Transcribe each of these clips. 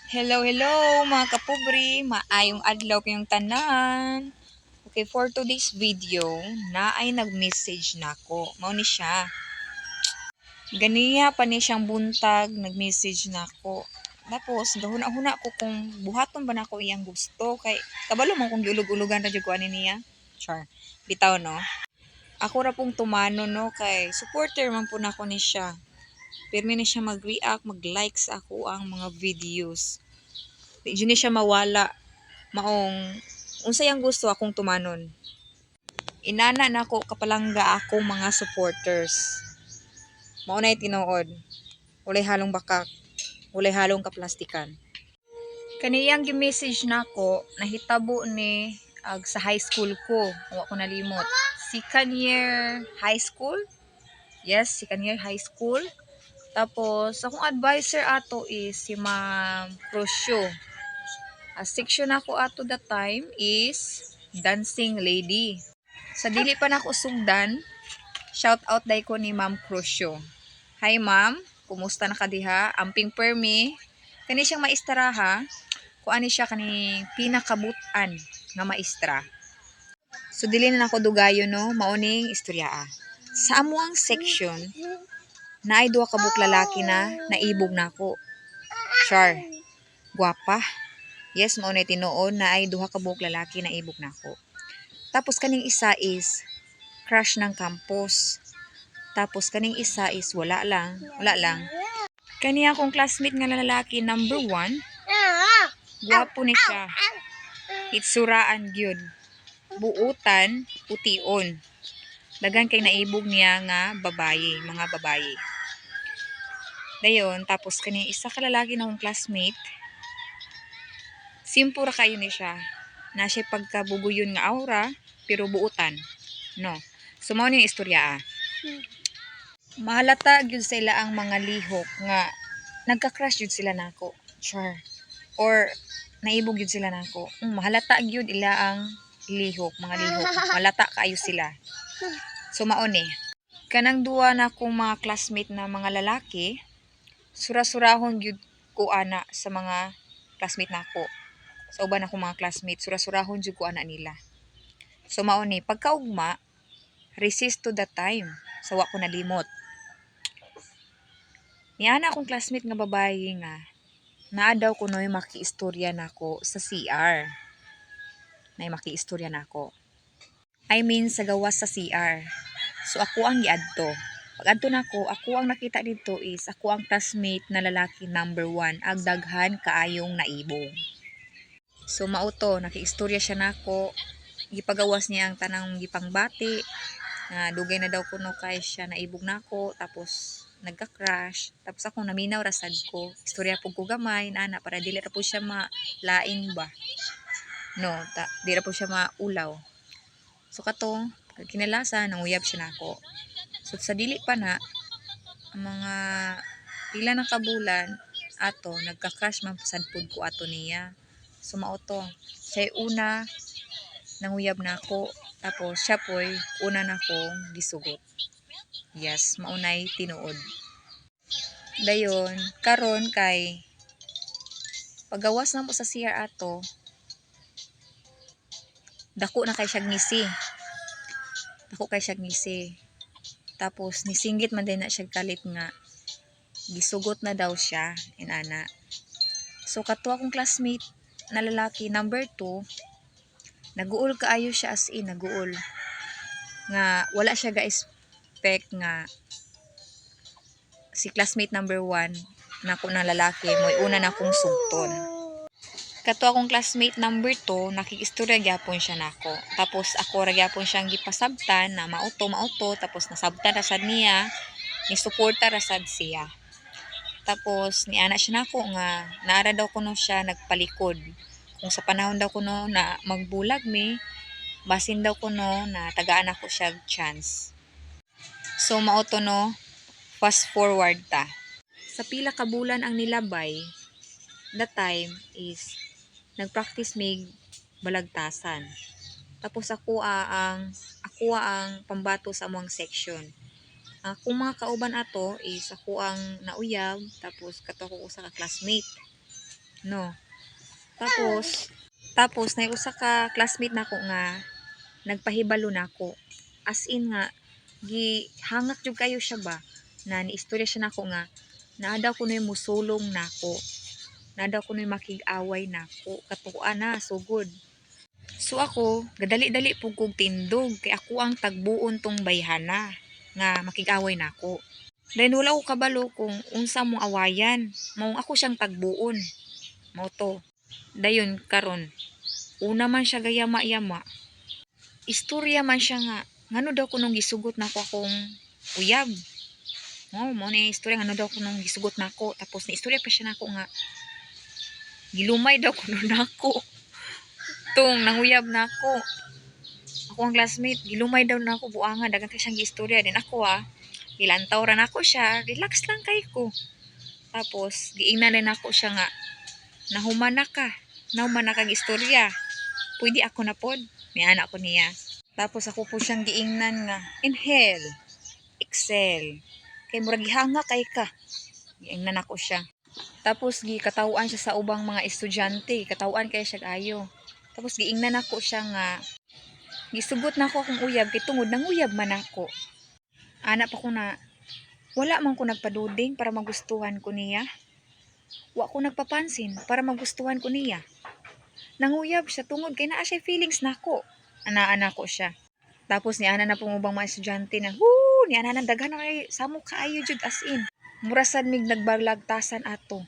Hello mga kapubri, maayong adlaw kayong tanan. Okay, for today's video, na ay nag-message nako. Mao ni siya. Ganiya pa ni siyang buntag, nag-message nako. Tapos gahuna-huna ko kung buhaton ba nako iyang gusto kay kabalo man kung giulog-ulogan ra jud ko ani niya. Char. Bitaw no. Ako ra pong tumano no kay supporter man po nako ni siya. Pirmi ni siya mag-react, mag-like sa ako ang mga videos. Di ni siya mawala maong unsay ang gusto akong tumanon. Inana nako kapalangga akong mga supporters. Mao nay tinuod. Walay halong bakak, walay halong kaplastikan. Kaniyang gi-message nako nahitabo ni sa high school ko. Wa ko nalimot. Second year high school? Yes, second year high school. Tapos akong advisor ato is si Ma'am Crucio. Section ako ato that time is dancing lady. Sa dili pa nako sugdan, shout out day ko ni Ma'am Crucio. Hi ma'am, kumusta na ka diha? Amping permi. Kani siyang maestra ha. Kuani siya kani pinakabutan nga maestra. So dili na nako dugayo no, mauning istoryaa. Sa amuang section, naay duha ka buk lalaki na naibog nako. Char. Guwapa. Yes, mao na tinuod na ay duha ka buok lalaki na ibog nako. Tapos kaning isa is crush ng campus. Tapos kaning isa is wala lang. Kani akong classmate nga lalaki number 1, guwapo ni siya. Itsuraan gyud. Buutan, pution. Dagan kay naibog niya nga babaye, mga babaye. Dayon, tapos kaning isa ka lalaki na akong classmate, simpura kayo ni siya. Na siya pagkabubuyon nga aura, pero buutan. No. So, mao ni istorya. Mahalata gyud sila ang mga lihok nga nagka-crush gyud sila nako. Sure. Or naibog gyud sila nako. Mahalata gyud ila ang lihok, mga lihok. Malata kaayo sila. So, mao ni. Kanang duwa na akong mga classmate na mga lalaki, sura-surahon gyud ko ana sa mga classmate nako. Sa uban akong mga classmates, sura-surahon jud ko ana nila. So mao ni pagkaugma, resist to the time. So wa ko nalimot. Niana akong classmate nga babae nga naa daw kunoy makiistorya nako sa CR. Nay makiistorya nako. I mean sa gawas sa CR. So ako ang giadto. Pag adto nako, ako ang nakita dito is ako ang classmate na lalaki number 1, ag daghan kaayong naibong. So mauto, nakiistorya siya nako. Gipagawas niya ang tanang gipangbati. Dugay na daw kuno kay siya naibog nako, tapos nagka-crash. Tapos ako naminaw rasad ko. Istorya pug ko gamay ana para dili ra po siya malaing ba. No, di ra po siya maulaw. So katong kinalasan nanguyab siya nako. So sa dili pa na mga pila na kabulan ato nagka-crash man sad pud ko ato niya. So mauto, siya una nanguyab na ako, tapos siya po'y una na akong gisugot. Yes, maunay tinuod. Dayon, karon kay pagawas na mo sa CR ato, dako na kay siya ngisi. Tapos nisinggit man din na siya kalit nga gisugot na daw siya inana. So kato akong classmate na lalaki number 2, naguol kaayo siya as in, naguol. Nga wala siya ga-expect nga si classmate number 1 na ko na lalaki mo una na akong sugton. Kato akong classmate number 2, nakikistorya gyapon siya nako. Tapos ako ra gyapon siyang gipasabtan na mauto tapos nasabtan ra sad niya, ni suporta ra sad siya. Tapos niana siya nako nga naara daw kuno siya nagpalikod. Kung sa panahon daw kuno na magbulag mi, basin daw kuno na tagaan ako siya chance. So mauto no, fast forward ta. Sa pila ka bulan ang nilabay, that time is nagpractice mig balagtasan. Tapos ako ang pambato sa among section. Kung mga kauban ato is ako ang nauyab, tapos kato ko sa ka classmate. No. Tapos na usa ka classmate nako nga nagpahibalo nako. As in nga gihangak jud kayo siya ba na niistorya siya nako nga naa daw kunoy musulong nako. Naa daw kunoy makig-away nako. Katuan na sugod. So ako, gadali-dali pug kog tindog kay ako ang tagbuon tong bayhana nga makig-away nako. Then wala ko kabalo kung unsa mong awayan. Maong ako siyang tagbuon. Mao to. Dayon karon. Una man siya gayama-yama. Istorya man siya nga ngano daw kunong gisugot nako akong uyab. Mo ni istorya ngano daw kunong gisugot nako tapos ni istorya pa siya nako nga gilumay daw kuno nako. Tong nanguyab nako. Ako ang classmate, gilumay daw nako buangan dagan kay siyang giistorya din ako gilantaw ra nako siya, relax lang kay ko. Tapos giingnan din ako siya nga nahuman na ka. Nahuman na kang istorya. Pwede ako na pod. May anak ko niya. Tapos ako po siyang giingnan nga inhale, exhale. Kay murag gihanga kay ka. Giingnan ako siya. Tapos gikatawaan siya sa ubang mga estudyante, katawaan kay siya ayo. Tapos giingnan ako siya nga gisugot na ako akong uyab kay tungod nanguyab man ako. Anak pa ko na wala man ko nagpaduding para magustuhan ko niya. Wa ko nagpapansin para magustuhan ko niya. Nanguyab siya tungod kay naa siya feelings nako. Ana ko siya. Tapos ni ana na pong ubang mga estudyante na, ni ana nang daghan kay samo kaayo jud as in. Murasan mig nagbalagtasan ato.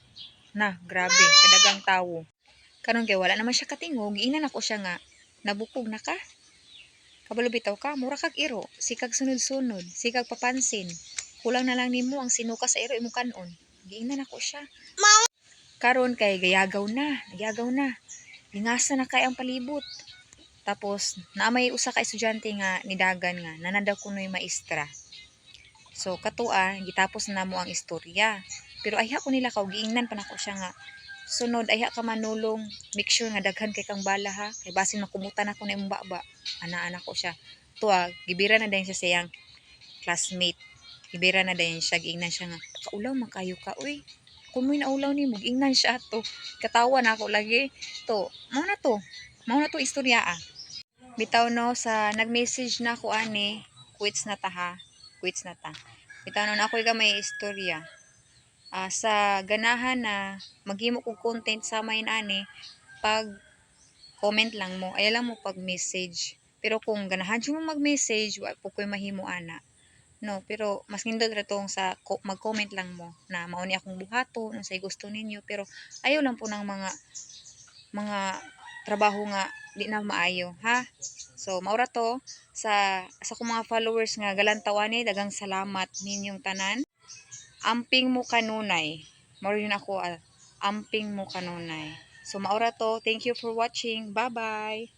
Na, grabe, kadagang tawo. Karon kay wala naman siya katingog, giingnan ako siya nga nabukog na ka. Kabalo bitaw ka, mura kag iro, sikag sunod-sunod, sikag papansin. Kulang na lang nimo ang sinuka sa iro imong kanon. Giingnan ako siya. Karon kay gayagaw na, nagyagaw na. Gingasa na kay ang palibot. Tapos naamay usa ka estudyante nga nidagan nga nanadaw kunoy maestra. So katua gitapos na mo ang istorya. Pero ayha ko nila kaw giingnan pa nako siya nga sunod ayha ka manulong, make sure nga daghan kay kang bala ha kay basin makumutan ako na imong baba. Ana ko siya. Tuwa gibira na din siya sayang classmate. Gibira na din siya giingnan siya nga kaulaw makayo ka uy. Kung may naulaw ni mo giingnan siya to. Katawa na ako lagi. To, mao na to. Mao na to istorya Bitaw no sa nag-message na ako ani, quits na ta ha. Quits na ta. Bitaw no na ako may istorya. Sa ganahan na maghimo kog content sa main ani, pag comment lang mo, ay lang mo pag message. Pero kung ganahan mo mag-message, wa po ko'y mahimo ana. No, pero mas nindot ra tong sa mag-comment lang mo na mao ni akong buhaton, unsay gusto ninyo, pero ayaw lang po ng mga trabaho nga di na maayo ha. So maura to sa kong mga followers nga galantawan dagang salamat ninyong tanan. Amping mo kanunay. Mao rin ako amping mo kanunay. So maura to. Thank you for watching. Bye-bye.